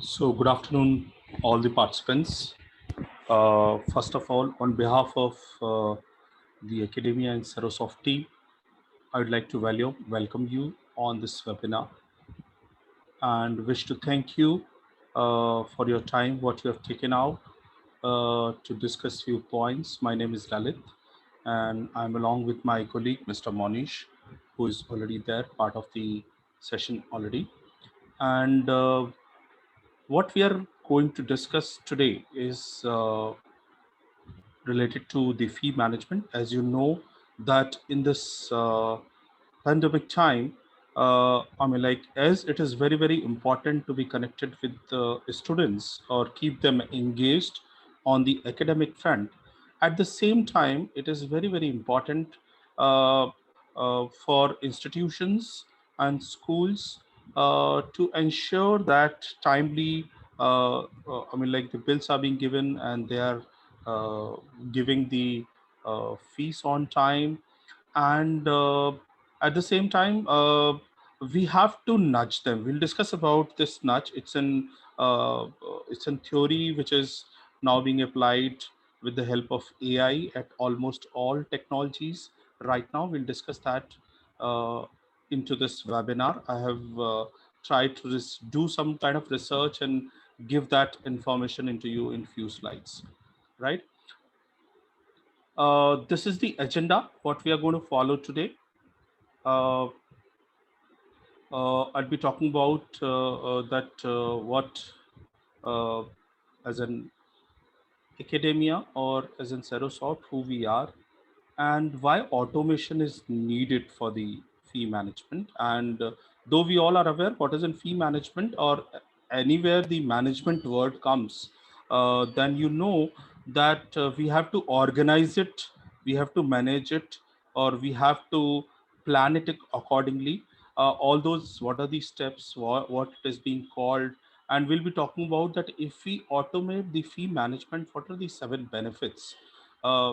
So, good afternoon, all the participants. First of all, on behalf of the Academia and Serosoft team, I would like to welcome you on this webinar and wish to thank you for your time, what you have taken out to discuss few points. My name is Lalit, and I'm along with my colleague, Mr. Monish, who is already there, part of the session already. And what we are going to discuss today is related to the fee management. As you know, that in this pandemic time, as it is very, very important to be connected with the students or keep them engaged on the academic front. At the same time, it is very, very important uh, for institutions and schools to ensure that timely, the bills are being given and they are uh, giving the fees on time, and at the same time we have to nudge them. We'll discuss about this nudge. It's in theory which is now being applied with the help of AI at almost all technologies. Right now we'll discuss that uh, into this webinar. I have tried to do some kind of research and give that information into you in few slides, right? This is the agenda, what we are going to follow today. Uh, I'll be talking about what uh, as an academia or as in Serosoft, who we are, and why automation is needed for the fee management. And though we all are aware what is in fee management, or anywhere the management word comes, then you know that we have to organize it, we have to manage it, or we have to plan it accordingly. All those, what are the steps, what it is being called, and we'll be talking about that if we automate the fee management, what are the 7 benefits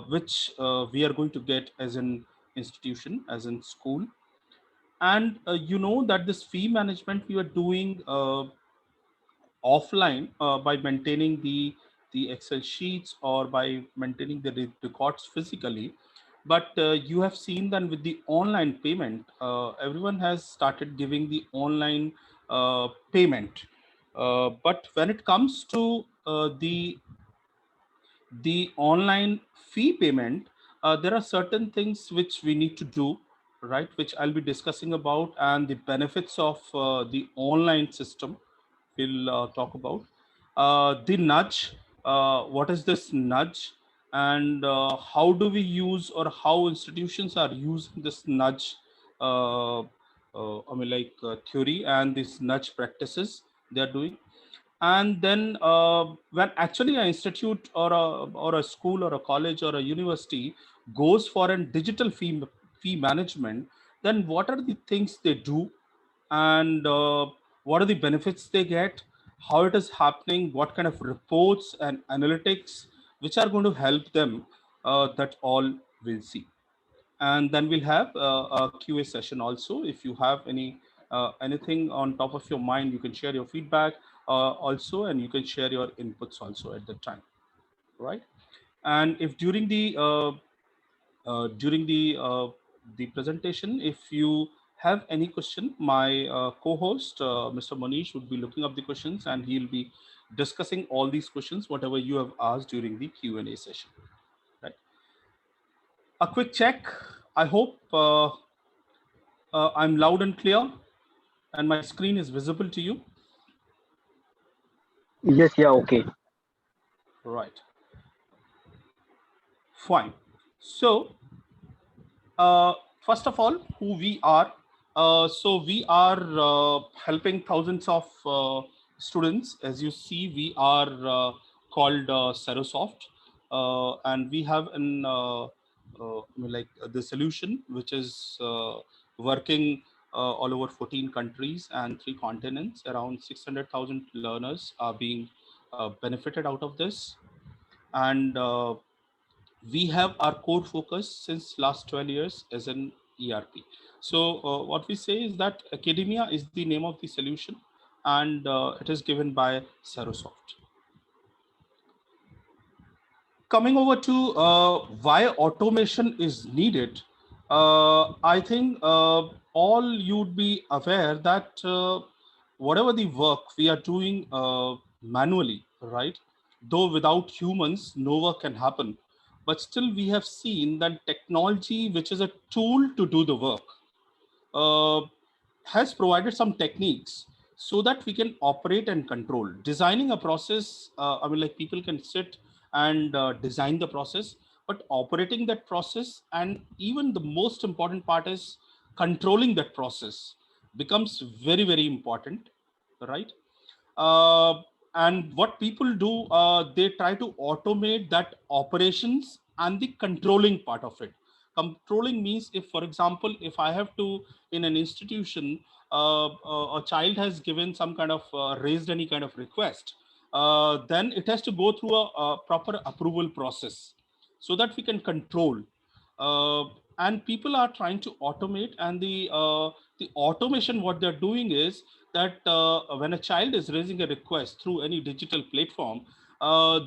which we are going to get as an institution, as in school. And you know that this fee management we are doing offline by maintaining the Excel sheets or by maintaining the records physically. But you have seen that with the online payment, everyone has started giving the online payment. But when it comes to the online fee payment, there are certain things which we need to do, right? Which I'll be discussing about, and the benefits of the online system we'll talk about. The nudge, what is this nudge? And how do we use, or how institutions are using this nudge theory and these nudge practices they are doing. And then when actually an institute or a school or a college or a university goes for a digital fee management, then what are the things they do, and what are the benefits they get, how it is happening, what kind of reports and analytics which are going to help them, that all we'll see. And then we'll have a QA session also. If you have anything on top of your mind, you can share your feedback also, and you can share your inputs also at that time, right? And if during the presentation, if you have any question, my co-host Mr. Manish would be looking up the questions, and he'll be discussing all these questions whatever you have asked during the Q&A session, right? A quick check. I hope I'm loud and clear and my screen is visible to you. Yes, yeah, okay. Right. Fine. So, uh, first of all, who we are. So we are helping thousands of students. As you see, we are called Serosoft, and we have the solution which is working all over 14 countries and 3 continents. Around 600,000 learners are being benefited out of this, and we have our core focus since last 12 years as an ERP. So what we say is that academia is the name of the solution. and it is given by Serosoft. Coming over to why automation is needed, I think all you'd be aware that whatever the work we are doing manually, right? Though without humans, no work can happen. But still, we have seen that technology, which is a tool to do the work, uh, has provided some techniques so that we can operate and control. Designing a process, I mean, like people can sit and design the process, but operating that process, and even the most important part is controlling that process, becomes very, very important, right? uh, and what people do, they try to automate that operations and the controlling part of it. Controlling means, if for example, if I have to, in an institution, a child has given some kind of raised any kind of request, then it has to go through a proper approval process so that we can control. uh, and people are trying to automate, and the automation what they're doing is that when a child is raising a request through any digital platform,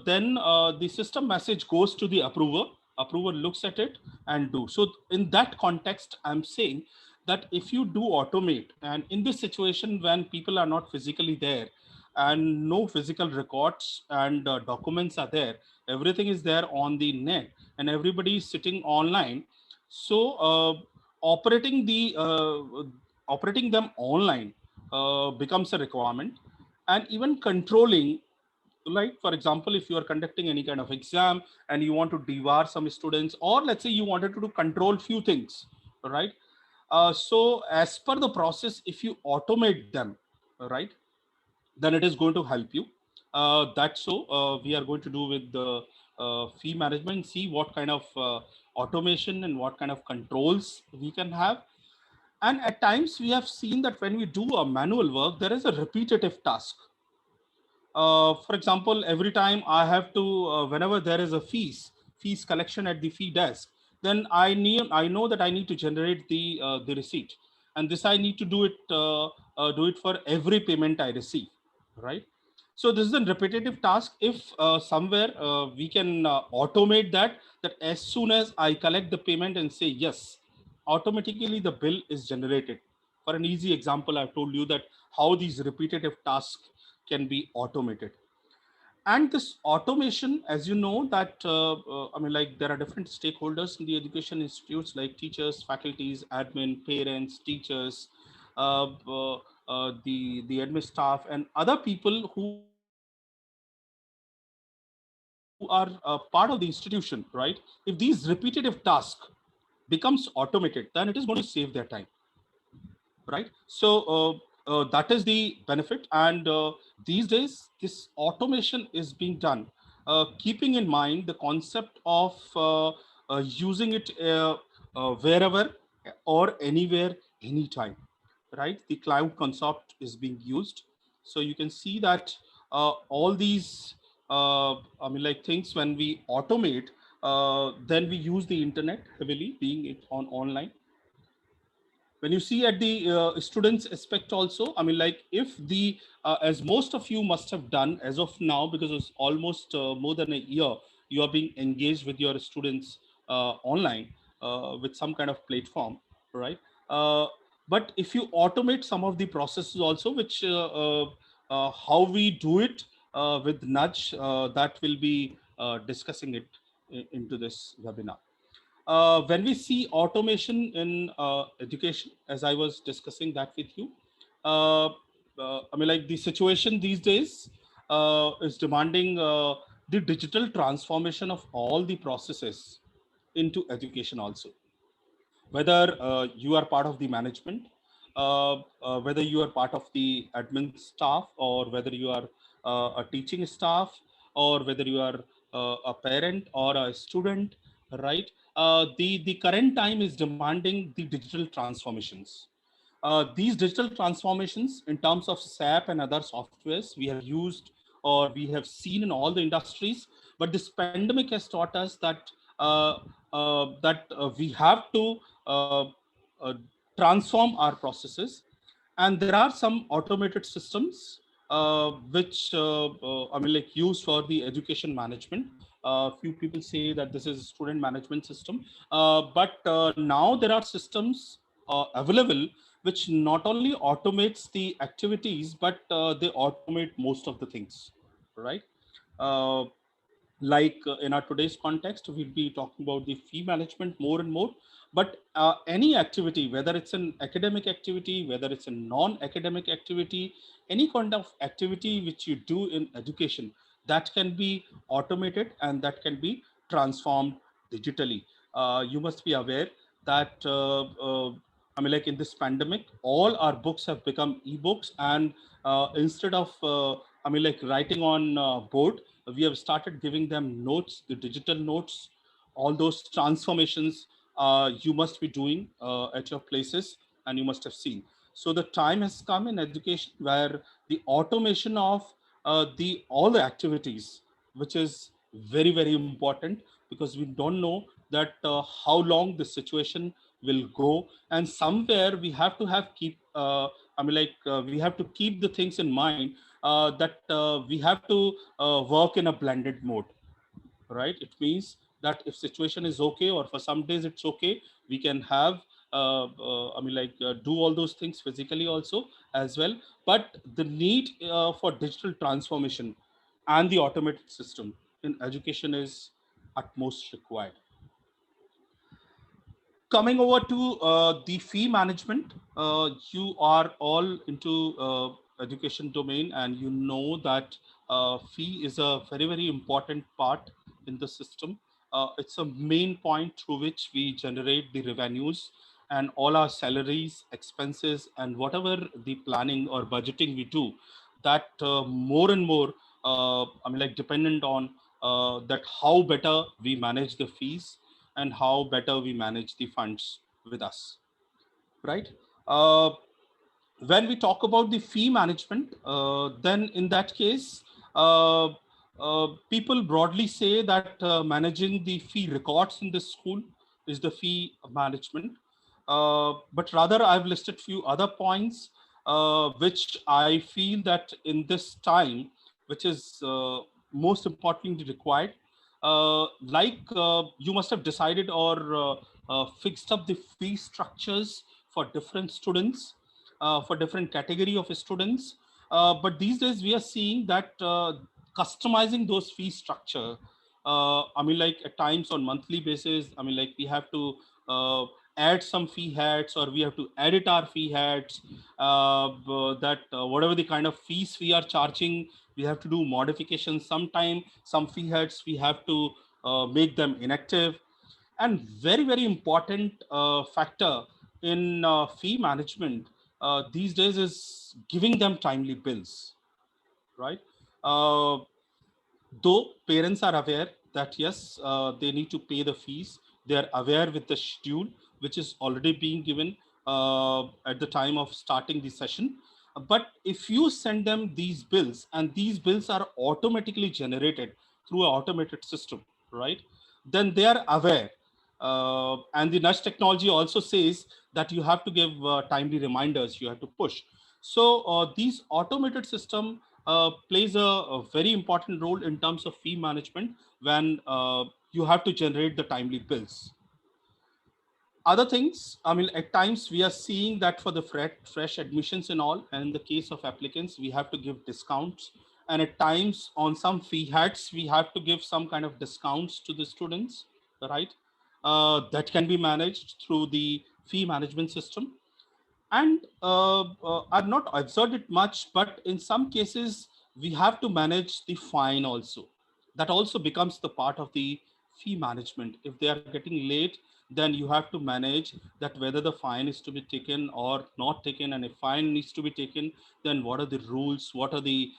then the system message goes to the approver looks at it and do so. In that context, I'm saying that if you do automate, and in this situation when people are not physically there and no physical records and documents are there, everything is there on the net and everybody is sitting online. So operating them online becomes a requirement. And even controlling, like for example, if you are conducting any kind of exam and you want to debar some students, or let's say you wanted to do control few things, right? So as per the process, if you automate them, right, then it is going to help you. That's so we are going to do with the fee management, see what kind of automation and what kind of controls we can have. And at times we have seen that when we do a manual work, there is a repetitive task. For example, every time I have to, whenever there is a fees collection at the fee desk, then I know that I need to generate the receipt, and this I need to do it for every payment I receive, right? So this is a repetitive task. If somewhere we can automate that as soon as I collect the payment and say yes, automatically the bill is generated. For an easy example, I've told you that how these repetitive tasks can be automated. And this automation, as you know, that I mean, like there are different stakeholders in the education institutes, like teachers, faculties, admin, parents, teachers, the admin staff, and other people who are part of the institution, right? If these repetitive task becomes automated, then it is going to save their time, right? So that is the benefit. And these days this automation is being done keeping in mind the concept of using it wherever or anywhere, anytime, right? The cloud concept is being used. So you can see that all these I mean, like things, when we automate, then we use the internet heavily, being it on online. When you see at the students aspect also, I mean, like if the as most of you must have done as of now, because it's almost more than a year you are being engaged with your students online with some kind of platform, right? uh, but if you automate some of the processes also, which how we do it with nudge, that will be discussing it into this webinar. When we see automation in education, as I was discussing that with you, I mean, like the situation these days is demanding the digital transformation of all the processes into education also. Whether you are part of the management, whether you are part of the admin staff, or whether you are a teaching staff, or whether you are a parent or a student, right? The current time is demanding the digital transformations. These digital transformations in terms of SAP and other softwares we have used or we have seen in all the industries, but this pandemic has taught us that we have to uh, uh, transform our processes. And there are some automated systems which I mean like used for the education management. Few people say that this is a student management system, but now there are systems available which not only automates the activities, but they automate most of the things, right? uh, in our today's context, we'll be talking about the fee management more and more. But any activity, whether it's an academic activity, whether it's a non-academic activity, any kind of activity which you do in education, that can be automated and that can be transformed digitally. You must be aware that I mean, like in this pandemic, all our books have become ebooks, and instead of I mean, like writing on board, we have started giving them notes, the digital notes. All those transformations you must be doing at your places, and you must have seen. So the time has come in education where the automation of the all the activities, which is very important, because we don't know that how long the situation will go, and somewhere we have to have keep we have to keep the things in mind, that we have to work in a blended mode, right? It means that if situation is okay, or for some days it's okay, we can have do all those things physically also as well. But the need for digital transformation and the automated system in education is utmost required. Coming over to the fee management, you are all into education domain, and you know that fee is a very important part in the system. It's a main point through which we generate the revenues, and all our salaries, expenses, and whatever the planning or budgeting we do, that more and more dependent on that how better we manage the fees and how better we manage the funds with us, right? uh, when we talk about the fee management, then in that case, uh, people broadly say that managing the fee records in the school is the fee management. But rather, I've listed few other points which I feel that in this time, which is most importantly required. You must have decided or fixed up the fee structures for different students, for different category of students. But these days we are seeing that customizing those fee structure, at times on monthly basis, we have to add some fee heads, or we have to edit our fee heads, that whatever the kind of fees we are charging, we have to do modifications. Sometime some fee heads we have to make them inactive. And very important factor in fee management these days is giving them timely bills, right? uh, though parents are aware that yes, they need to pay the fees, they are aware with the schedule which is already being given at the time of starting the session. But if you send them these bills, and these bills are automatically generated through an automated system, right, then they are aware. And the nudge technology also says that you have to give timely reminders, you have to push. So these automated system plays a very important role in terms of fee management when you have to generate the timely bills. Other things, at times we are seeing that for the fresh admissions and all, and in the case of applicants, we have to give discounts. And at times on some fee hats, we have to give some kind of discounts to the students, right? That can be managed through the fee management system. And I've not observed it much, but in some cases we have to manage the fine also. That also becomes the part of the fee management. If they are getting late, then you have to manage that whether the fine is to be taken or not taken. And if fine needs to be taken, then what are the rules, what are the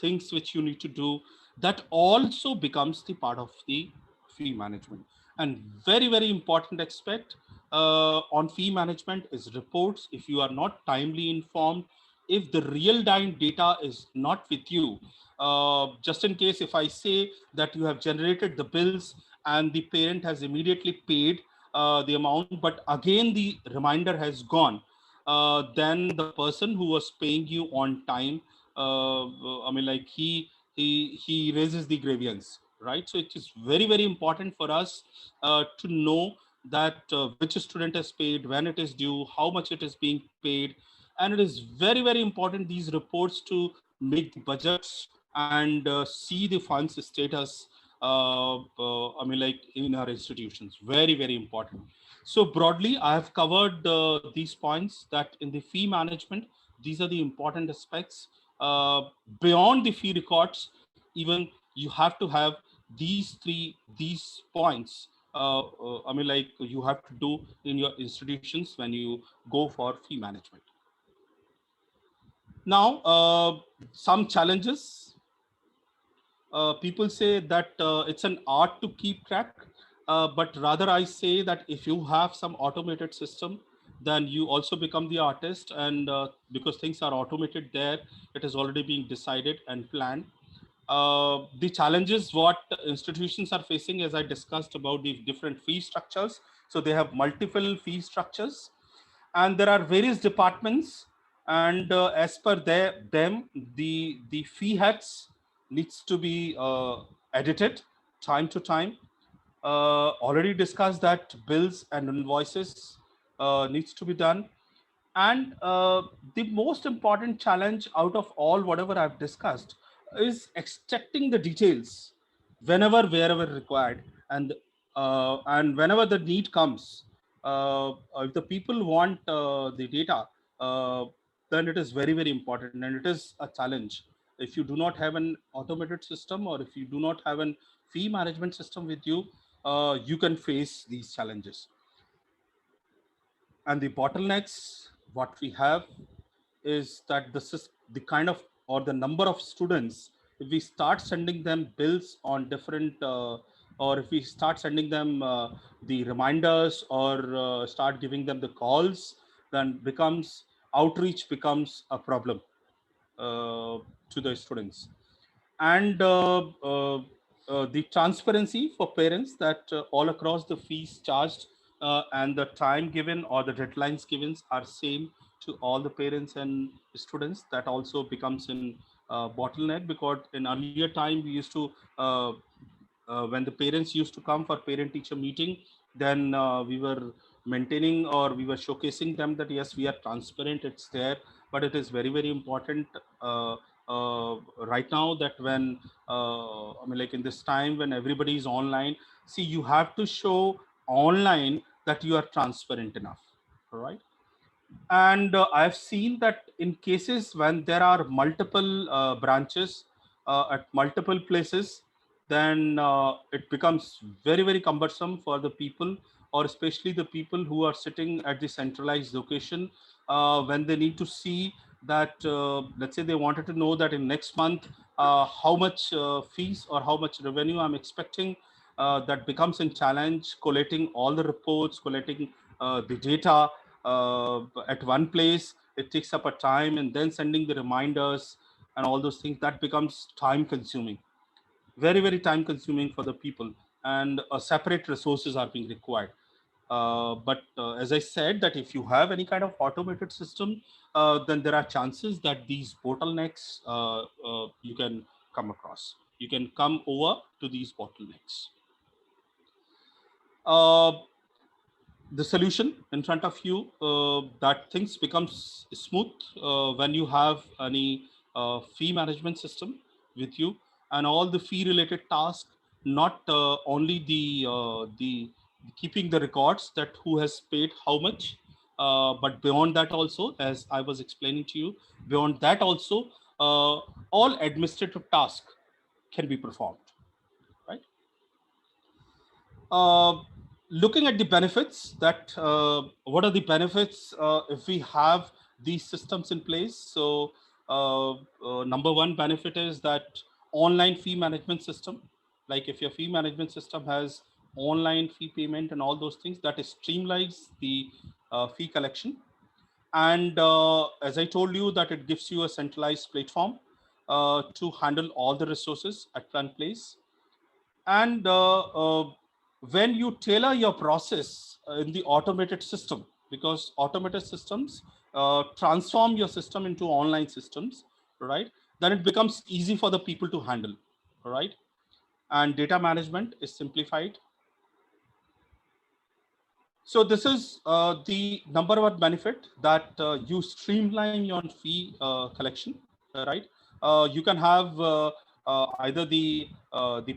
things which you need to do. That also becomes the part of the fee management. And very important aspect on fee management is reports. If you are not timely informed, if the real time data is not with you, just in case if I say that you have generated the bills and the parent has immediately paid the amount, but again the reminder has gone, then the person who was paying you on time, I mean, like he raises the grievance, right? So it is very very important for us to know that which student is paid, when it is due, how much it is being paid, and it is very very important these reports to make the budgets and see the funds status. I mean, like in our institutions, very very important. So broadly, I have covered these points that in the fee management, these are the important aspects. Uh, Beyond the fee records, even you have to have these points. I mean, like you have to do in your institutions when you go for fee management. Now, some challenges. People say that it's an art to keep track, but rather I say that if you have some automated system, then you also become the artist, and because things are automated there, it is already being decided and planned. The challenges what institutions are facing, as I discussed about the different fee structures, so they have multiple fee structures, and there are various departments, and as per them, the fee heads needs to be edited time to time. Already discussed that bills and invoices needs to be done, and the most important challenge out of all whatever I've discussed is extracting the details whenever, wherever required, and whenever the need comes. If the people want the data, uh, then it is very, very important, and it is a challenge. If you do not have an automated system, or if you do not have an fee management system with you, you can face these challenges. And the bottlenecks what we have is that the kind of, or the number of students, if we start sending them bills on different or if we start sending them the reminders, or start giving them the calls, then becomes outreach becomes a problem uh, to the students. And the transparency for parents, that all across the fees charged and the time given or the deadlines given are same to all the parents and students, that also becomes in bottleneck, because in earlier time we used to when the parents used to come for parent teacher meeting, then we were maintaining, or we were showcasing them that yes, we are transparent, it's there. But it is very very important uh, right now, that when I mean, like in this time when everybody is online, see, you have to show online that you are transparent enough, all right? And I've seen that in cases when there are multiple branches at multiple places, then it becomes very, very cumbersome for the people, or especially the people who are sitting at the centralized location, when they need to see that, let's say they wanted to know that in next month, how much fees or how much revenue I'm expecting. That becomes a challenge, collating all the reports, collating the data at one place. It takes up a time, and then sending the reminders and all those things, that becomes time consuming, very very time consuming for the people, and separate resources are being required. But as I said, that if you have any kind of automated system, then there are chances that these bottlenecks you can come across, you can come over to these bottlenecks. uh, the solution in front of you, that things becomes smooth when you have any fee management system with you, and all the fee related tasks, not only the keeping the records that who has paid how much, but beyond that also, as I was explaining to you, beyond that also, uh, all administrative tasks can be performed, right? uh, Looking at the benefits, that what are the benefits if we have these systems in place. So number one benefit is that online fee management system, like if your fee management system has online fee payment and all those things, that streamlines the fee collection. And as I told you, that it gives you a centralized platform to handle all the resources at one place. And when you tailor your process in the automated system, because automated systems transform your system into online systems, right? Then it becomes easy for the people to handle, right? And data management is simplified. So this is the number one benefit, that you streamline your fee collection, right? You can have either the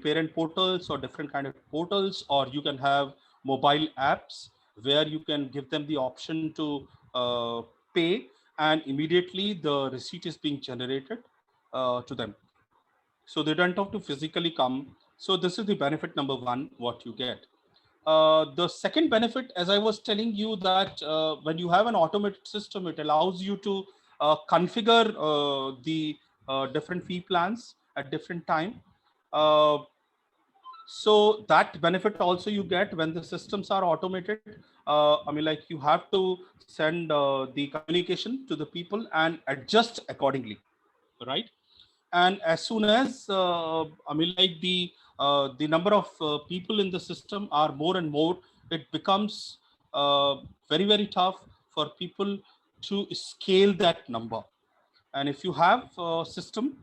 parent portals or different kind of portals, or you can have mobile apps where you can give them the option to pay, and immediately the receipt is being generated to them. So they don't have to physically come. So this is the benefit number one, what you get. The second benefit, as I was telling you, that when you have an automated system, it allows you to configure the different fee plans at different time. Uh, so that benefit also you get when the systems are automated. I mean, like, you have to send the communication to the people and adjust accordingly, right? And as soon as I mean, like, the number of people in the system are more and more, it becomes very very tough for people to scale that number. And if you have a system,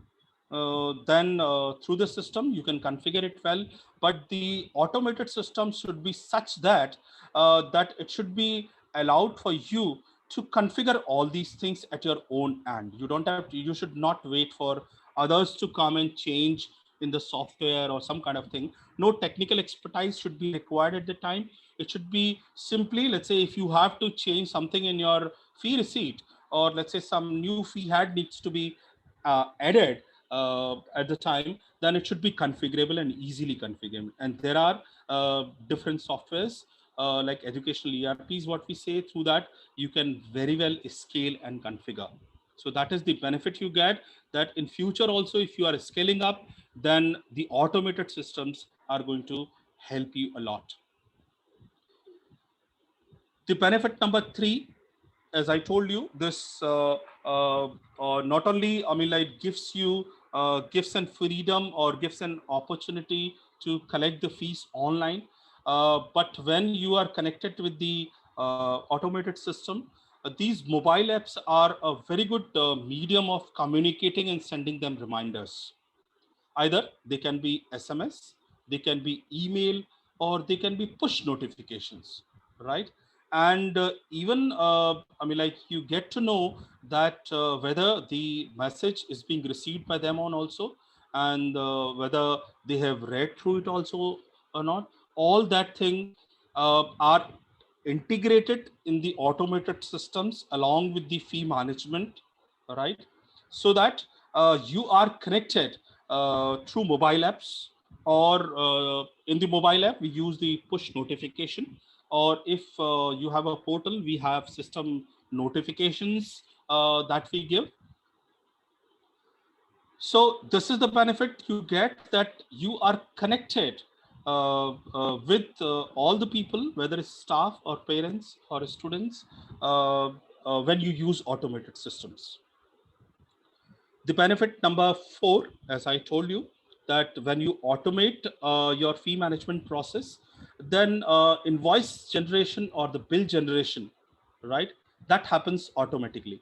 then through the system you can configure it well. But the automated system should be such that that it should be allowed for you to configure all these things at your own end. You don't have to, you should not wait for others to come and change in the software or some kind of thing. No technical expertise should be required at the time. It should be simply, let's say, if you have to change something in your fee receipt, or let's say some new fee head needs to be added at the time, then it should be configurable and easily configurable. And there are different softwares like educational ERPs, what we say, through that you can very well scale and configure. So that is the benefit you get, that in future also, if you are scaling up, then the automated systems are going to help you a lot. The benefit number three, as I told you, this not only, I mean, like, gives you gives and freedom, or gives an opportunity to collect the fees online, but when you are connected with the automated system, these mobile apps are a very good medium of communicating and sending them reminders. Either they can be SMS, they can be email, or they can be push notifications, right? And even I mean, like, you get to know that whether the message is being received by them on also, and whether they have read through it also or not. All that thing are integrated in the automated systems along with the fee management, right? So that you are connected through mobile apps, or in the mobile app we use the push notification, or if you have a portal, we have system notifications that we give. So this is the benefit you get, that you are connected with all the people, whether it's staff or parents or students, when you use automated systems. The benefit number four, as I told you, that when you automate your fee management process, then invoice generation or the bill generation, right, that happens automatically,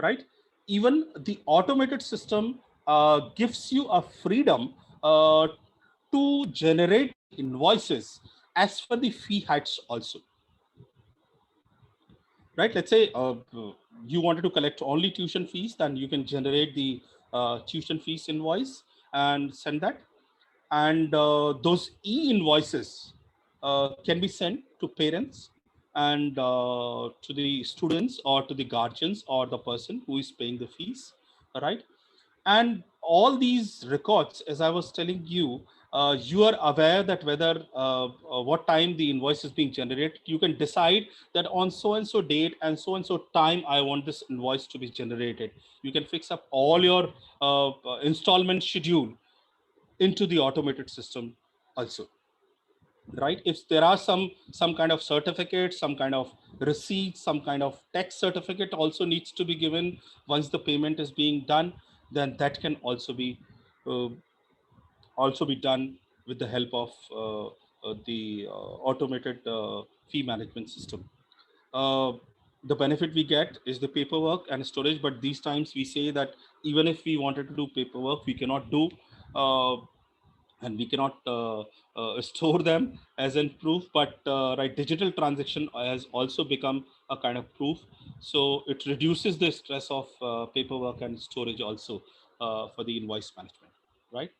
right? Even the automated system gives you a freedom to generate the invoices as per the fee heights also, right? Let's say you wanted to collect only tuition fees, then you can generate the tuition fees invoice and send that. And those e-invoices can be sent to parents and to the students, or to the guardians, or the person who is paying the fees, right? And all these records, as I was telling you, you are aware that whether what time the invoice is being generated. You can decide that on so and so date and so time I want this invoice to be generated. You can fix up all your installment schedule into the automated system also, right? If there are some kind of certificate, some kind of receipt, some kind of tax certificate also needs to be given once the payment is being done, then that can uh, also be done with the help of the automated fee management system. uh, the benefit we get is the paperwork and storage, but these times we say that even if we wanted to do paperwork, we cannot do, uh, and we cannot store them as in proof. But right, digital transaction has also become a kind of proof, so it reduces the stress of paperwork and storage also for the invoice management, right?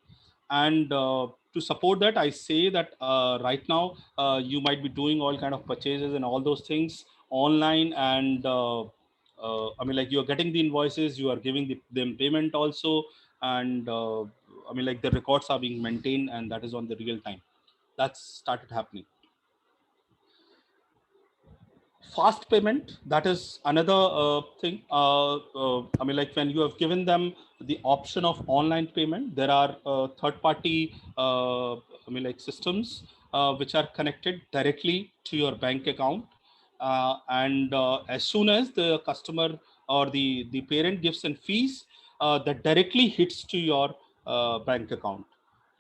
And to support that, I say that right now you might be doing all kind of purchases and all those things online, and I mean, like, you are getting the invoices, you are giving them payment also, and I mean, like, the records are being maintained, and that is on the real time. That's started happening. Fast payment, that is another thing. I mean, like, when you have given them the option of online payment, there are third party I mean, like, systems which are connected directly to your bank account, and as soon as the customer or the parent gives in fees, that directly hits to your bank account,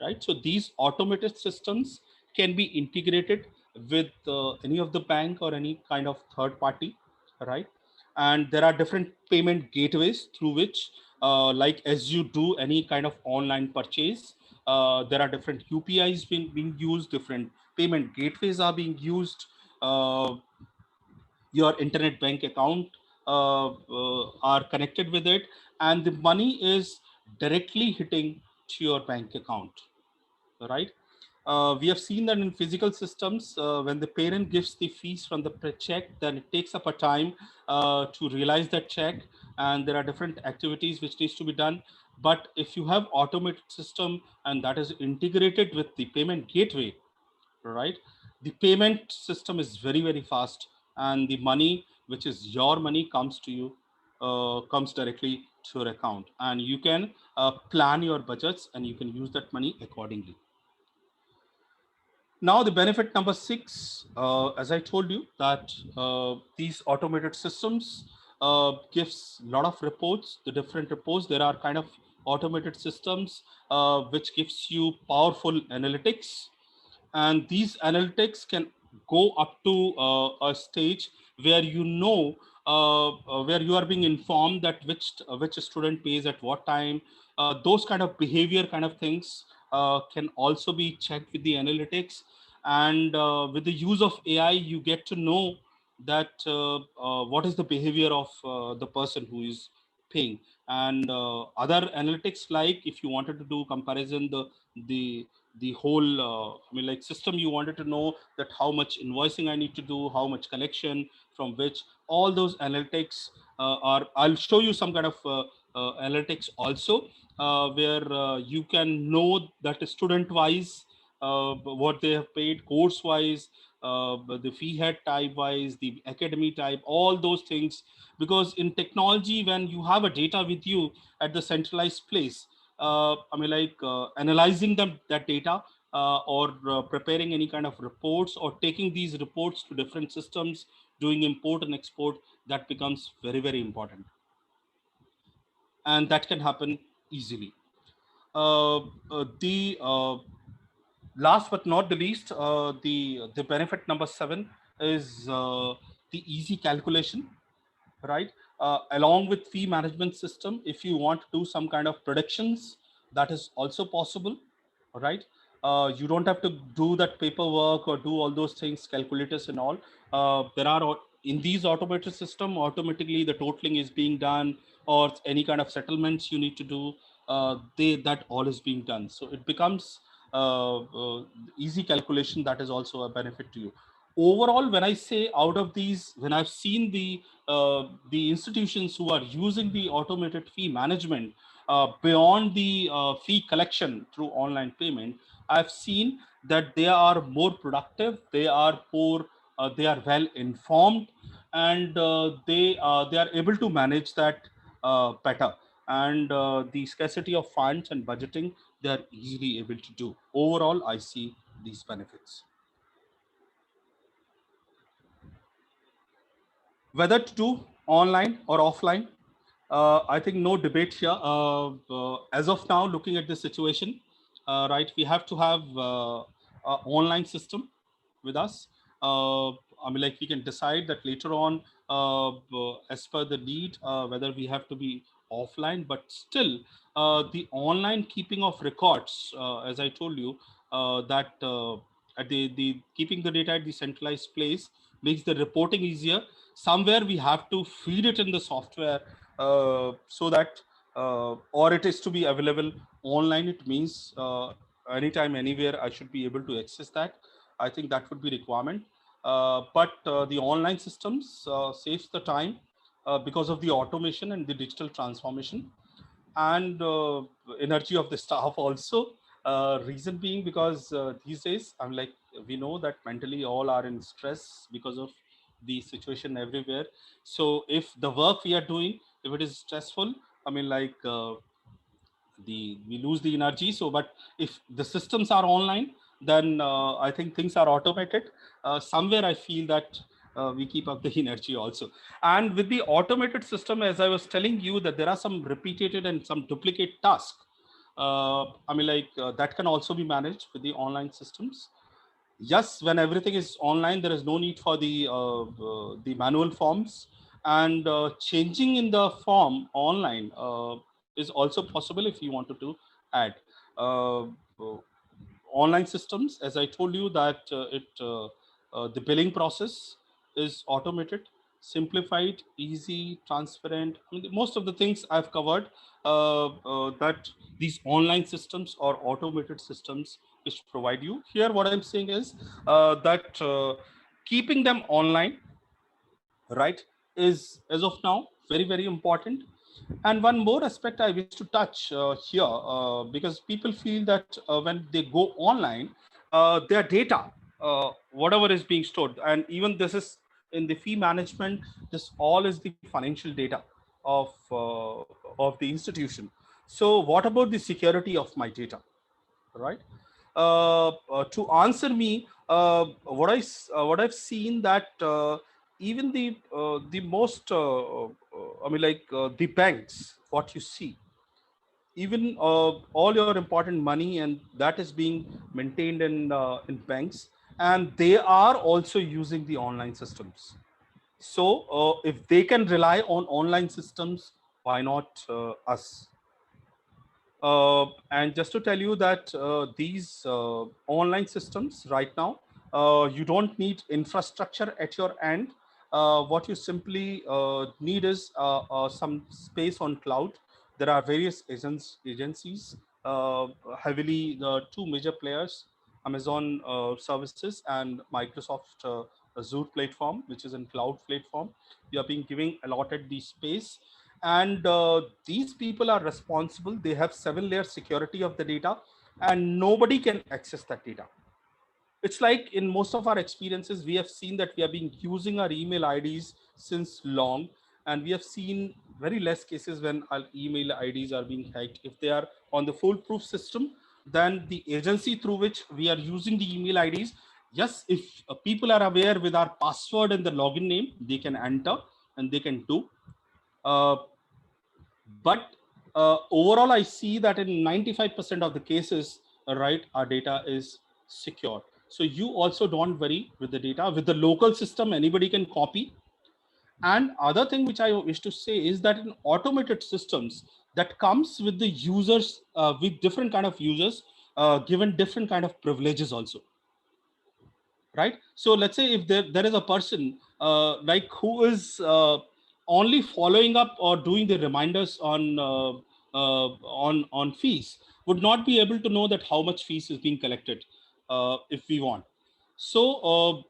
right? So these automated systems can be integrated with any of the bank or any kind of third party, right? And there are different payment gateways through which, like, as you do any kind of online purchase, there are different UPIs being used, different payment gateways are being used, your internet bank account are connected with it, and the money is directly hitting to your bank account, right? We have seen that in physical systems, when the parent gives the fees from the check, then it takes up a time to realize that check, and there are different activities which needs to be done. But if you have automated system and that is integrated with the payment gateway, right, the payment system is very, very fast, and the money, which is your money, comes to you, comes directly to your account, and you can plan your budgets and you can use that money accordingly. Now, the benefit number six, as I told you, that these automated systems gives a lot of reports. The different reports, there are kind of automated systems which gives you powerful analytics, and these analytics can go up to a stage where where you are being informed that which student pays at what time. Those kind of behavior kind of things can also be checked with the analytics, and with the use of AI, you get to know that what is the behavior of the person who is paying. And other analytics, like if you wanted to do comparison, the the whole I mean, like, system, you wanted to know that how much invoicing I need to do, how much collection, from which, all those analytics are, I'll show you some kind of analytics also, where you can know that student wise what they have paid, course wise, the fee head type wise, the academy type, all those things. Because in technology, when you have a data with you at the centralized place, I mean, like, analyzing that data, or preparing any kind of reports, or taking these reports to different systems, doing import and export, that becomes very, very important, and that can happen easily. The Last but not the least, the benefit number seven is the easy calculation, right? Along with fee management system, if you want to do some kind of predictions, that is also possible, right? You don't have to do that paperwork or do all those things, calculators and all. There are in these automated system, automatically the totaling is being done, or any kind of settlements you need to do, that all is being done, so it becomes easy calculation. That is also a benefit to you. Overall, when I say, out of these, when I've seen the institutions who are using the automated fee management beyond the fee collection through online payment, I've seen that they are more productive, they are well informed, and they are able to manage that better. And the scarcity of funds and budgeting, they are easily able to do. Overall, I see these benefits. Whether to do online or offline, I think no debate here. As of now, looking at the situation, right, we have to have a online system with us. I mean, like, we can decide that later on. as per the need, whether we have to be offline, but still the online keeping of records, as I told you, that at the keeping the data at the centralized place makes the reporting easier. Somewhere we have to feed it in the software, so that or it is to be available online. It means anytime, anywhere, I should be able to access that. I think that would be requirement. But the online systems saves the time because of the automation and the digital transformation, and energy of the staff also. Reason being because these days, I'm like, we know that mentally all are in stress because of the situation everywhere. So if the work we are doing, if it is stressful, I mean, like, the we lose the energy. So but if the systems are online, then I think things are automated. Somewhere I feel that we keep up the energy also. And with the automated system, as I was telling you, that there are some repeated and some duplicate tasks. I mean, like, that can also be managed with the online systems. Yes, when everything is online, there is no need for the manual forms, and changing in the form online is also possible if you wanted to add uh, online systems. As I told you that the billing process is automated, simplified, easy, transparent. I mean, most of the things I've covered, that these online systems or automated systems which provide you. Here what I'm saying is that keeping them online, right, is as of now very very important. And one more aspect I wish to touch here, because people feel that when they go online, their data, whatever is being stored, and even this is in the fee management, this all is the financial data of the institution. So what about the security of my data, right? To answer me, what I've seen that even the most I mean, like, the banks, what you see, even all your important money, and that is being maintained in banks, and they are also using the online systems. So if they can rely on online systems, why not us? And just to tell you that these online systems right now, you don't need infrastructure at your end. What you simply need is some space on cloud. There are various agencies, heavily the two major players, Amazon services and Microsoft Azure platform, which is in cloud platform. We are being giving allotted the space, and these people are responsible. They have 7-layer security of the data, and nobody can access that data. It's like in most of our experiences, we have seen that we have been using our email IDs since long, and we have seen very less cases when our email IDs are being hacked. If they are on the foolproof system, then the agency through which we are using the email IDs, yes, if people are aware with our password and the login name, they can enter and they can do. Uh, but overall, I see that in 95% of the cases, right, our data is secure. So you also don't worry with the data. With the local system, anybody can copy. And other thing which I wish to say is that in automated systems, that comes with the users, with different kind of users, given different kind of privileges also, right? So let's say if there is a person like who is only following up or doing the reminders on fees, would not be able to know that how much fees is being collected if we want. So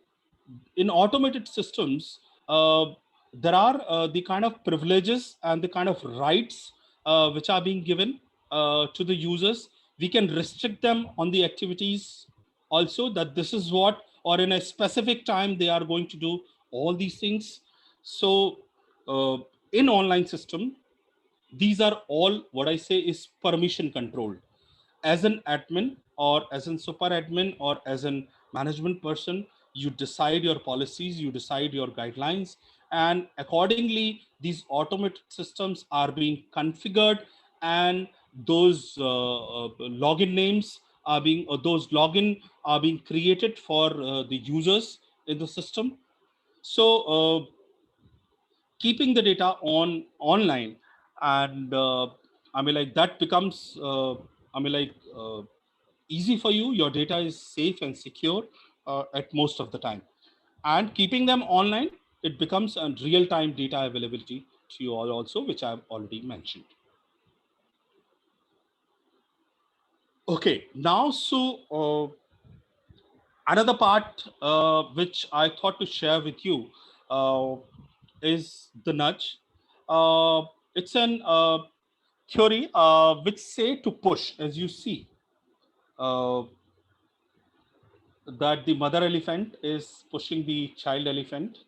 in automated systems, there are the kind of privileges and the kind of rights which are being given to the users. We can restrict them on the activities also, that this is what, or in a specific time they are going to do all these things. So uh, in online system, these are all what I say is permission controlled. As an admin or as an super admin or as an management person, you decide your policies, you decide your guidelines, and accordingly these automated systems are being configured, and those login names are being, or those login are being created for the users in the system. So keeping the data online, and I mean, like that becomes I mean, like easy for you. Your data is safe and secure at most of the time, and keeping them online, it becomes a real-time data availability to you all also, which I've already mentioned. Okay, now another part which I thought to share with you uh, is the nudge. It's an theory which say to push, as you see, uh, that the mother elephant is pushing the child elephant,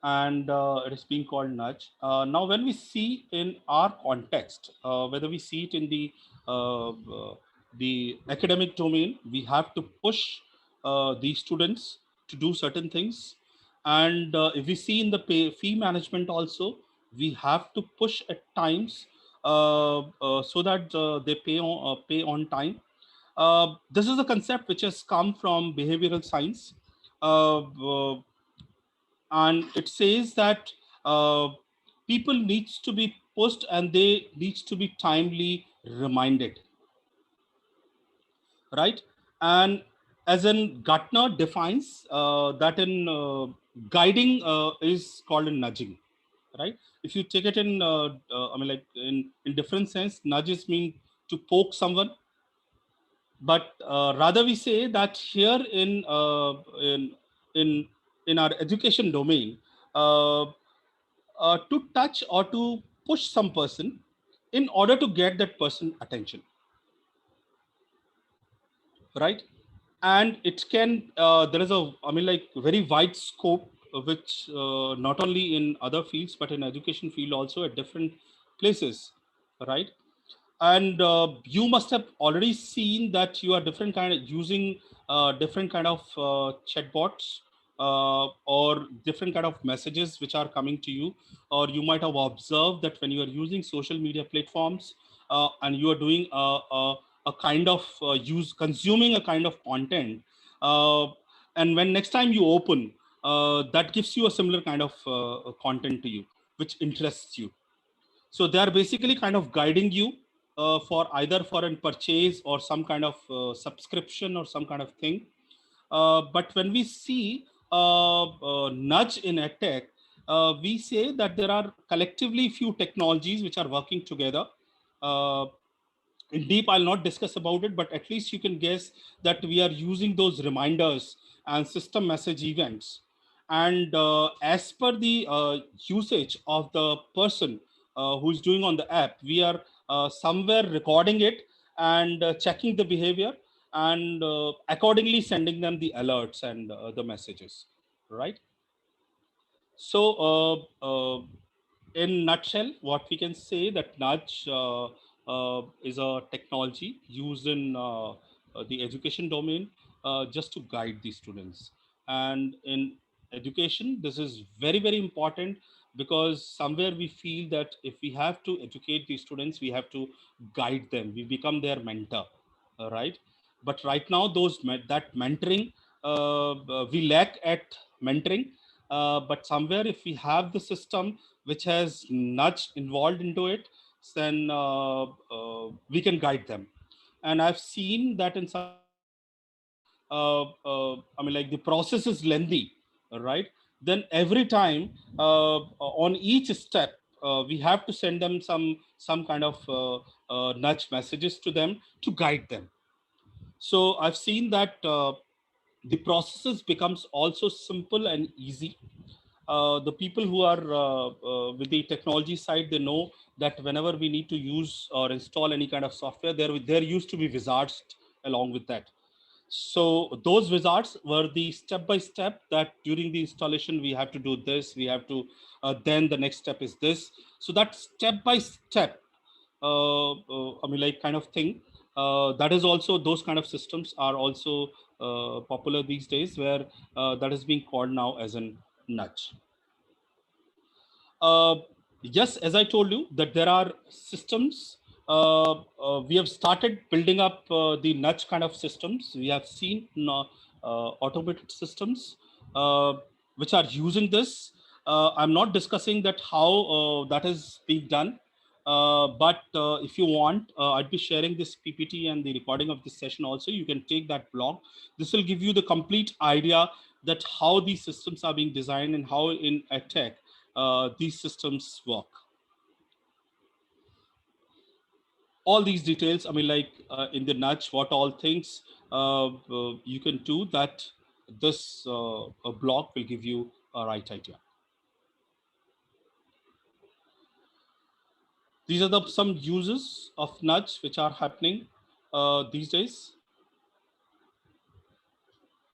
and it is being called nudge. Now, when we see in our context, whether we see it in the academic domain, we have to push the students to do certain things, and if we see in the fee management also, we have to push at times so that they pay on time. This is a concept which has come from behavioral science. And it says that people needs to be pushed and they needs to be timely reminded, right? And as in Gartner defines that in guiding is called in nudging, right? If you take it in I mean, like in different sense, nudges mean to poke someone, but rather we say that here in in our education domain, uh, to touch or to push some person in order to get that person attention, right? And it can there is a, I mean, like very wide scope which not only in other fields but in education field also at different places, right? And you must have already seen that you are different kind of using different kind of chatbots or different kind of messages which are coming to you, or you might have observed that when you are using social media platforms and you are doing a kind of use consuming a kind of content, uh, and when next time you open that gives you a similar kind of content to you which interests you. So they are basically kind of guiding you for either for a purchase or some kind of subscription or some kind of thing. But when we see nudge in edtech, we say that there are collectively few technologies which are working together. Uh, in deep, I'll not discuss about it, but at least you can guess that we are using those reminders and system message events. And as per the usage of the person who's doing on the app, we are somewhere recording it and checking the behavior and accordingly sending them the alerts and the messages, right? So, in nutshell, what we can say that nudge is a technology used in the education domain just to guide the students. And in education, this is very very important because somewhere we feel that if we have to educate the students, we have to guide them. We become their mentor, right? But right now, that mentoring we lack at mentoring, but somewhere if we have the system which has nudge involved into it, then we can guide them. And I've seen that in some cases when I mean, like the process is lengthy, right? Then every time on each step we have to send them some kind of nudge messages to them to guide them. So I've seen that the processes becomes also simple and easy. The people who are with the technology side, they know that whenever we need to use or install any kind of software, there used to be wizards along with that. So those wizards were the step by step that during the installation we have to do this, we have to then the next step is this. So that step by step I mean, like kind of thing. That is also those kind of systems are also popular these days, where that is being called now as a nudge. Uh, yes, as I told you, that there are systems. We have started building up the nudge kind of systems. We have seen automated systems which are using this. I'm not discussing that how that is being done. But if you want, I'd be sharing this PPT and the recording of this session also. You can take that blog. This will give you the complete idea that how these systems are being designed and how in EdTech these systems work. All these details, I mean, like in the nudge, what all things you can do, that this blog will give you a right idea. These are the some uses of nudge which are happening these days.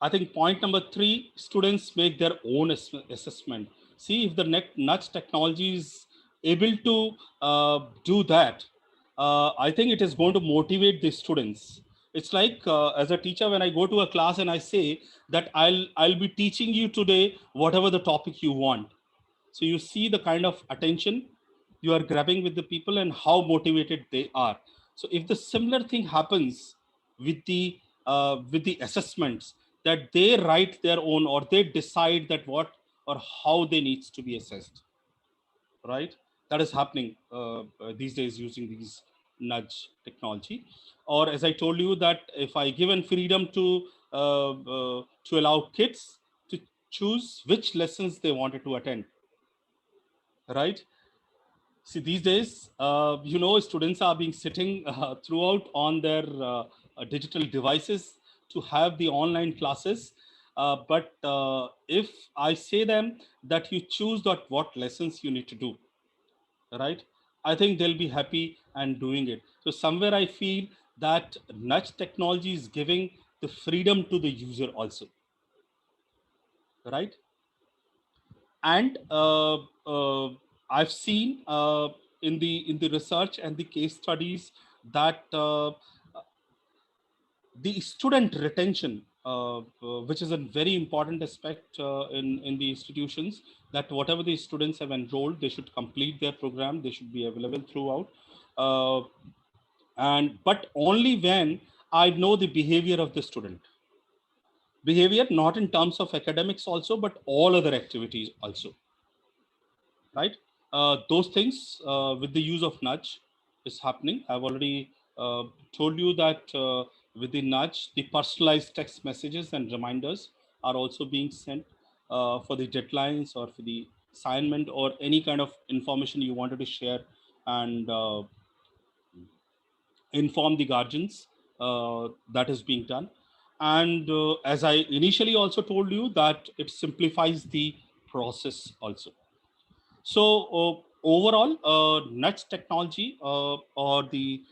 I think point number 3, students make their own assessment. See, if the nudge technology is able to do that, I think it is going to motivate the students. It's like as a teacher, when I go to a class and I say that I'll be teaching you today whatever the topic you want. So you see the kind of attention you are grabbing with the people and how motivated they are. So if the similar thing happens with the assessments, that they write their own or they decide that what or how they needs to be assessed, right? That is happening these days using these nudge technology. Or as I told you, that if I given freedom to allow kids to choose which lessons they wanted to attend, right? See, these days, students are being sitting throughout on their digital devices to have the online classes. But if I say them that you choose that what lessons you need to do, right? I think they'll be happy and doing it. So somewhere I feel that nudge technology is giving the freedom to the user also, right? And I've seen in the research and the case studies that the student retention, which is a very important aspect in the institutions, that whatever the students have enrolled, they should complete their program, they should be available throughout, uh, and but only when I know the behavior of the student. Behavior not in terms of academics also, but all other activities also, right? Those things with the use of nudge is happening. I've already told you that with the nudge, the personalized text messages and reminders are also being sent for the deadlines or for the assignment or any kind of information you wanted to share and inform the guardians. That is being done. And as I initially also told you, that it simplifies the process also. So overall, Nuts technology or the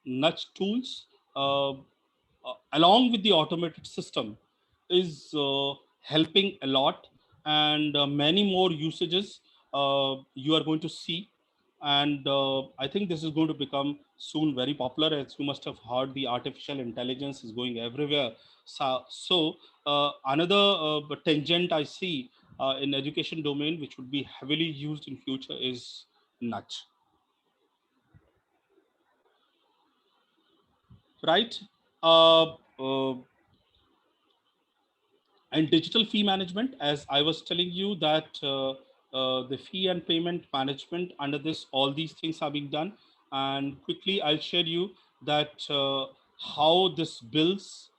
Nuts tools, along with the automated system, is helping a lot, and many more usages you are going to see. And I think this is going to become soon very popular, as you must have heard, the artificial intelligence is going everywhere. So another tangent I see in education domain, which would be heavily used in future, is nudge, right? uh, uh, and digital fee management, as I was telling you, that the fee and payment management under this, all these things are being done. And quickly I'll share you that how this bills,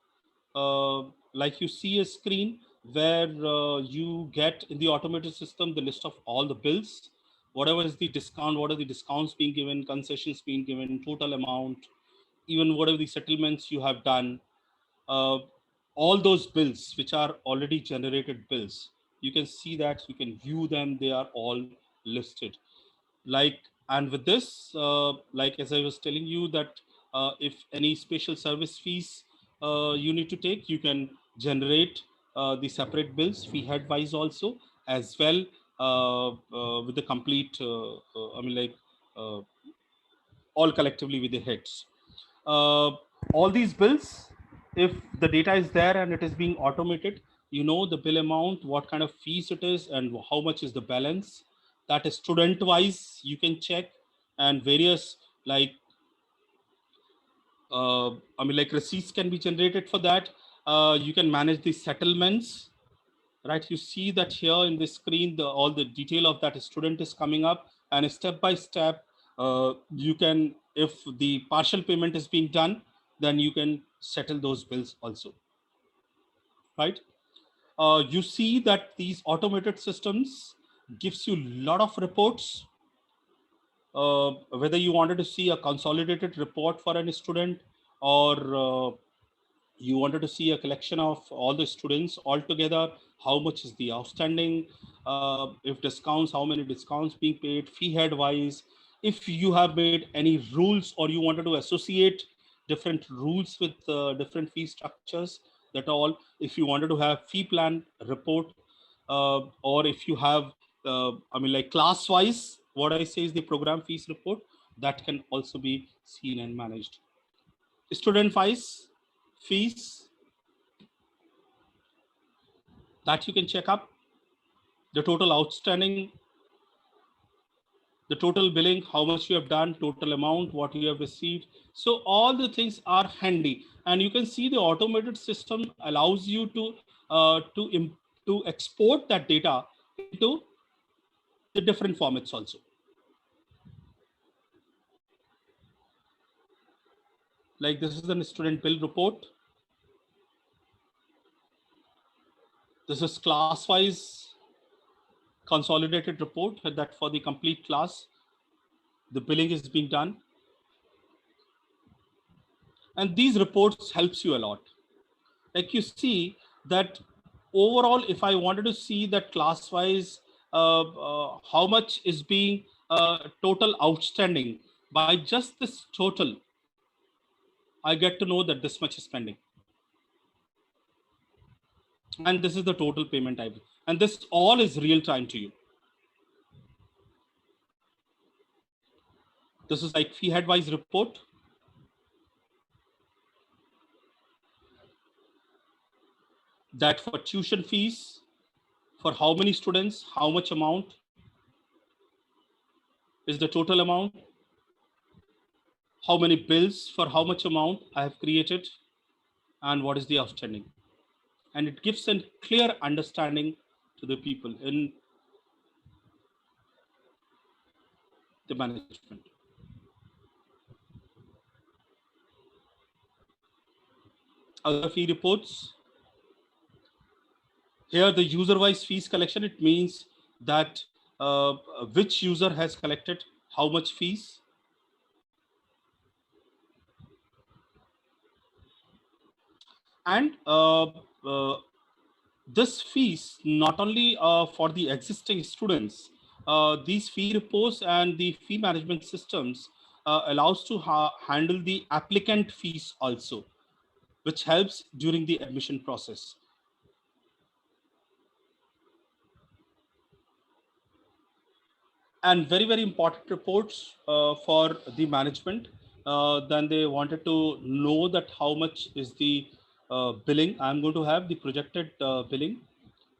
uh, like you see a screen where you get in the automated system the list of all the bills, whatever is the discount, what are the discounts being given, concessions being given, total amount, even whatever the settlements you have done, uh, all those bills which are already generated bills, you can see that, you can view them, they are all listed. Like, and with this, like as I was telling you, that if any special service fees you need to take, you can generate the separate bills fee head wise also, as well, with the complete uh, all collectively with the heads. uh, all these bills, if the data is there and it is being automated, you know the bill amount, what kind of fees it is, and how much is the balance. That is student wise you can check, and various, like like receipts can be generated for that. You can manage the settlements, right? You see that here in the screen, all the detail of that student is coming up, and step by step, you can, if the partial payment is being done, then you can settle those bills also, right? You see that these automated systems gives you a lot of reports, whether you wanted to see a consolidated report for any student, or you wanted to see a collection of all the students all together, how much is the outstanding, if discounts, how many discounts being paid, fee head wise, if you have made any rules or you wanted to associate different rules with different fee structures, that all, if you wanted to have fee plan report, or if you have, like class wise, what I say is the program fees report, that can also be seen and managed. Student wise fees, that you can check up, the total outstanding, the total billing, how much you have done, total amount, what you have received. So all the things are handy, and you can see the automated system allows you to export that data into the different formats also. Like this is the student bill report. This is class wise consolidated report that for the complete class, the billing is being done. And these reports helps you a lot. Like you see that overall, if I wanted to see that class wise, how much is being total outstanding, by just this total, I get to know that this much is pending. And this is the total payment type. And this all is real time to you. This is like fee head wise report. That for tuition fees, for how many students, how much amount is the total amount, how many bills for how much amount I have created, and what is the outstanding. And it gives a clear understanding to the people in the management. Other fee reports, here the user wise fees collection, it means that which user has collected how much fees. And this fees not only for the existing students, these fee reports and the fee management systems allows to handle the applicant fees also, which helps during the admission process. And very very important reports for the management. Then they wanted to know that how much is the billing I'm going to have, the projected billing,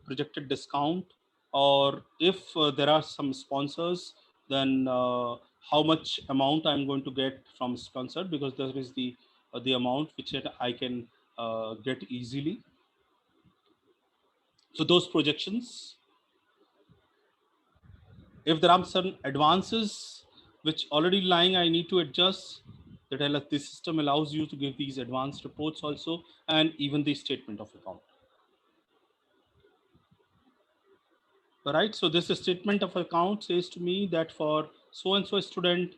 projected discount, or if there are some sponsors, then how much amount I'm going to get from sponsor, because there is the amount which I can get easily. So those projections, if there are some advances which already lying, I need to adjust. This system allows you to give these advanced reports also, and even the statement of account. All right. So this statement of account says to me that for so and so student,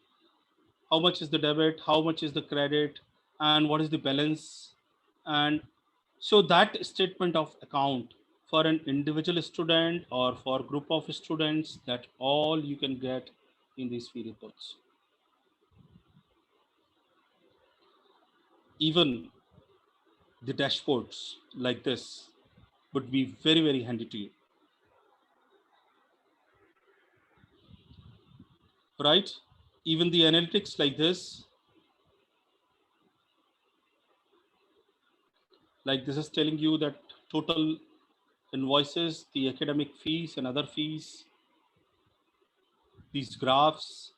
how much is the debit, how much is the credit, and what is the balance. And so that statement of account for an individual student or for group of students, that all you can get in these fee reports. Even the dashboards like this would be very very handy to you, right? Even the analytics like this, like this is telling you that total invoices, the academic fees and other fees, these graphs,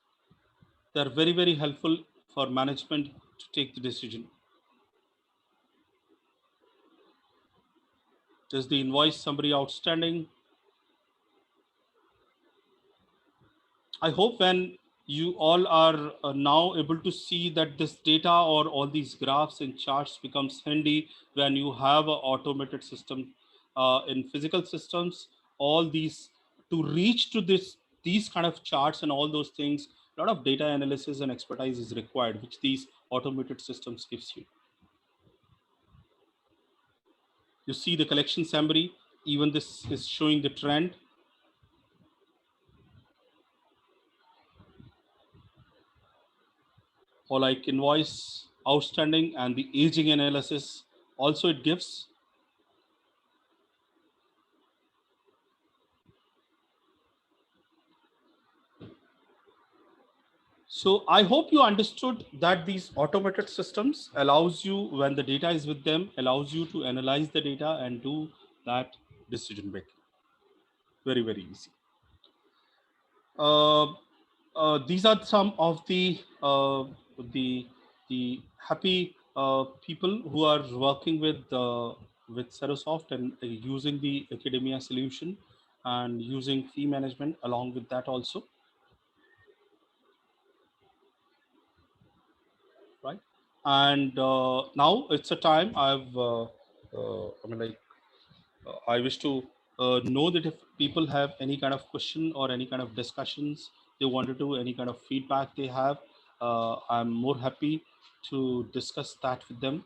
they're very very helpful for management to take the decision. Is the invoice summary outstanding? I hope when you all are now able to see that this data or all these graphs and charts becomes handy when you have an automated system in physical systems. All these to reach to these kind of charts and all those things, a lot of data analysis and expertise is required, which these automated systems gives you. You see the collection summary. Even this is showing the trend. Or like invoice outstanding and the aging analysis also it gives. So I hope you understood that these automated systems allows you, when the data is with them, allows you to analyze the data and do that decision making. Very, very easy. These are some of the the happy people who are working with Serosoft and using the academia solution and using fee management along with that also, right? And now it's a time I mean like I wish to know that if people have any kind of question or any kind of discussions they want to do, any kind of feedback they have, I'm more happy to discuss that with them.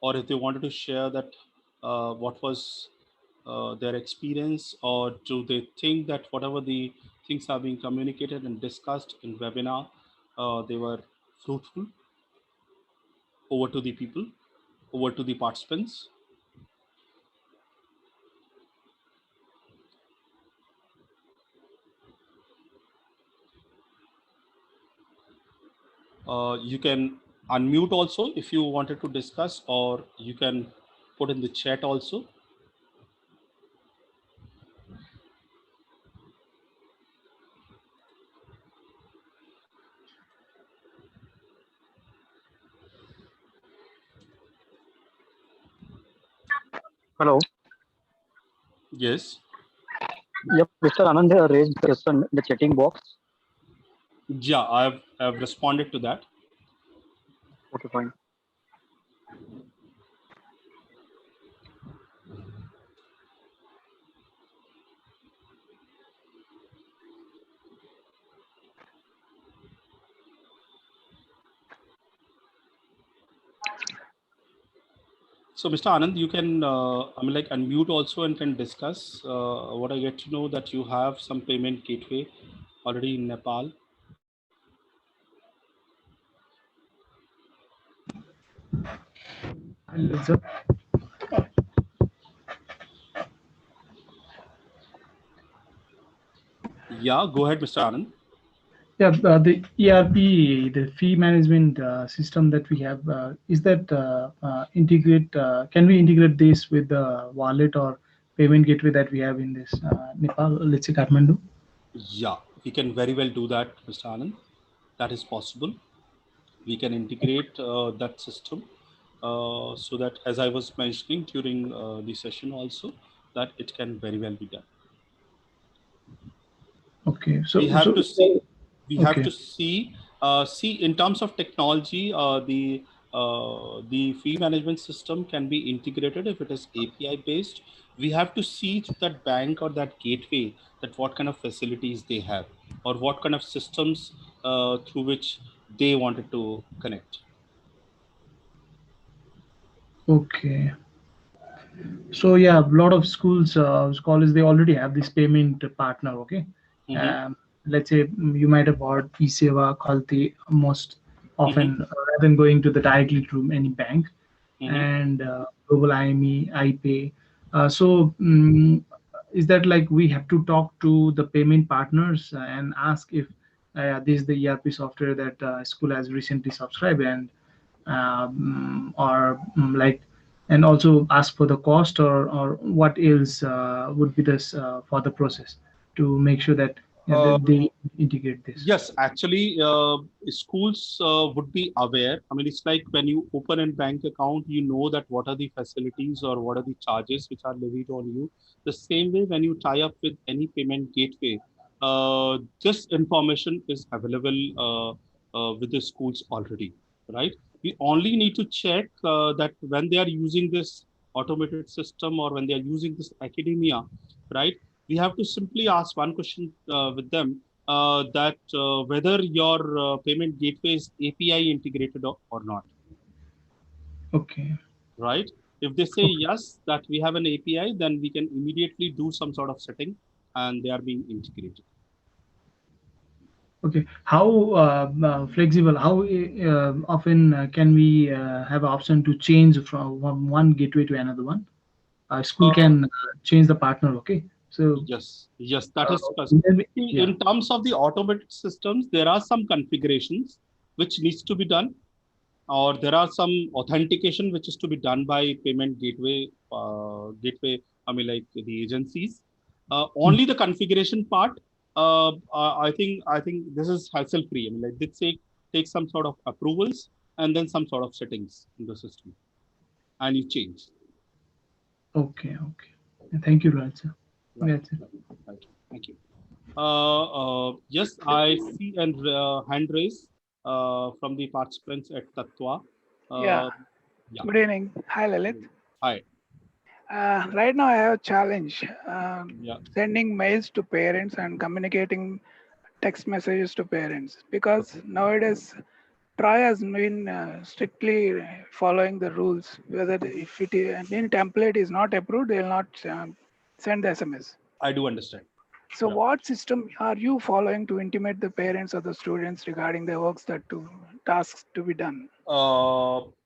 Or if they wanted to share that what was their experience, or do they think that whatever the things are being communicated and discussed in webinar, they were fruitful. Over to the people, over to the participants. You can unmute also if you wanted to discuss, or you can put in the chat also. Hello. Yes. Yep, Mr. Anand raised the question in the chatting box. Yeah, I've responded to that. Okay, fine. So, Mr. Anand, you can unmute also and can discuss. What I get to know that you have some payment gateway already in Nepal. Yeah, go ahead, Mr. Anand. Yeah, the ERP, the fee management system that we have, is that integrate? Can we integrate this with the wallet or payment gateway that we have in this Nepal, let's say Kathmandu? Yeah, we can very well do that, Mr. Anand. That is possible. We can integrate that system so that, as I was mentioning during the session also, that it can very well be done. Okay, so We have to see. We have okay. to see. See, in terms of technology, the fee management system can be integrated if it is API based. We have to see to that bank or that gateway that what kind of facilities they have or what kind of systems through which they wanted to connect. Okay. So yeah, a lot of schools, colleges, they already have this payment partner. Okay, Mm-hmm. let's say you might have heard eSeva, Khalti most Mm-hmm. often rather than going to the directly to any bank, Mm-hmm. and Global IME, iPay. Is that like we have to talk to the payment partners and ask if this is the ERP software that school has recently subscribed, and or like, and also ask for the cost, or what else would be this for the process to make sure that they integrate this? Yes, actually, schools would be aware. I mean, it's like when you open a bank account, you know that what are the facilities or what are the charges which are levied on you. The same way, when you tie up with any payment gateway, this information is available with the schools already, right? We only need to check that when they are using this automated system or when they are using this academia, right? We have to simply ask one question with them that whether your payment gateway is API integrated or not, Okay. right? If they say Okay. yes, that we have an API, then we can immediately do some sort of setting and they are being integrated. Okay. How flexible? How often can we have an option to change from one gateway to another one? School Uh, can change the partner. Okay. So yes, that is maybe, yeah. in terms of the automated systems, there are some configurations which needs to be done, or there are some authentication which is to be done by payment gateway. I mean, like the agencies. Only the configuration part. I think this is hassle free. I mean, like they take some sort of approvals and then some sort of settings in the system, and you change. Okay. Okay. Thank you, Raj. Right. That's it. Right. Thank you. Yes, I see and hand raise from the participants at Tatwa. Yeah. Yeah. Good evening. Hi, Lalit. Hi. Right now, I have a challenge Yeah. sending mails to parents and communicating text messages to parents because nowadays Troy has been strictly following the rules. Whether if any template is not approved, they will not send the SMS. I do understand. So, Yeah. what system are you following to intimate the parents or the students regarding the tasks to be done?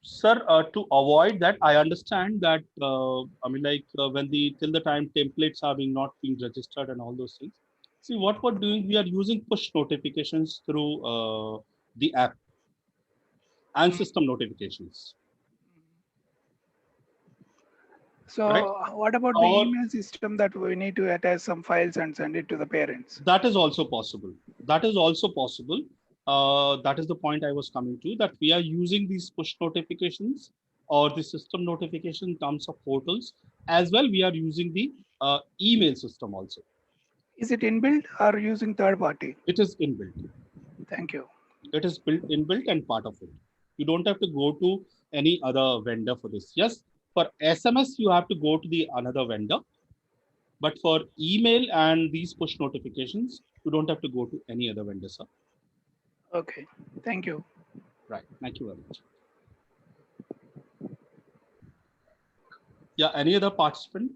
Sir, to avoid that, I understand that. I mean, like when the till the time templates are not being registered and all those things. See, what we're doing, we are using push notifications through the app and system notifications, right? So, what about the Or email system that we need to attach some files and send it to the parents? that is also possible. That is also possible. That is the point I was coming to, that we are using these push notifications or the system notification in terms of portals as well. We are using the email system also. Is it inbuilt or using third party? It is inbuilt. Thank you. It is built inbuilt and part of it. You don't have to go to any other vendor for this. Yes, for SMS you have to go to the another vendor, but for email and these push notifications you don't have to go to any other vendor, sir. Okay. Thank you. Right. Thank you very much. Yeah. Any other participant?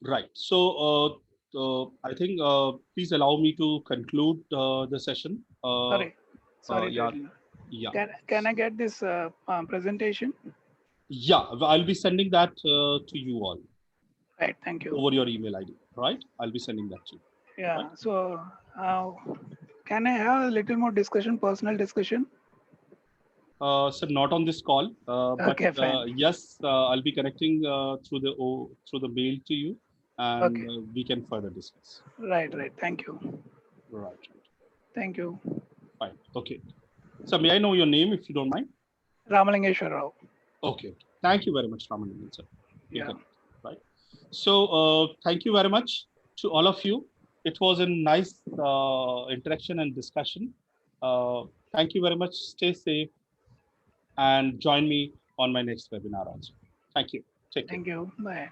Right. So I think please allow me to conclude the session. Sorry. Yeah. Yeah. Can I get this presentation? Yeah. I'll be sending that to you all. Right. Thank you. Over your email ID. Right. I'll be sending that to you. Yeah. Right. So can I have a little more discussion, personal discussion? So not on this call, but Okay, fine. yes, I'll be connecting through the mail to you, and Okay. we can further discuss. Right. Thank you. Right. Thank you. Fine. Okay. So may I know your name if you don't mind? Ramalingeshwar Rao. Okay. Thank you very much, Raman, sir. Yeah. Right. So thank you very much to all of you. It was a nice interaction and discussion. Thank you very much. Stay safe and join me on my next webinar also. Thank you. Take care. Thank you. Bye.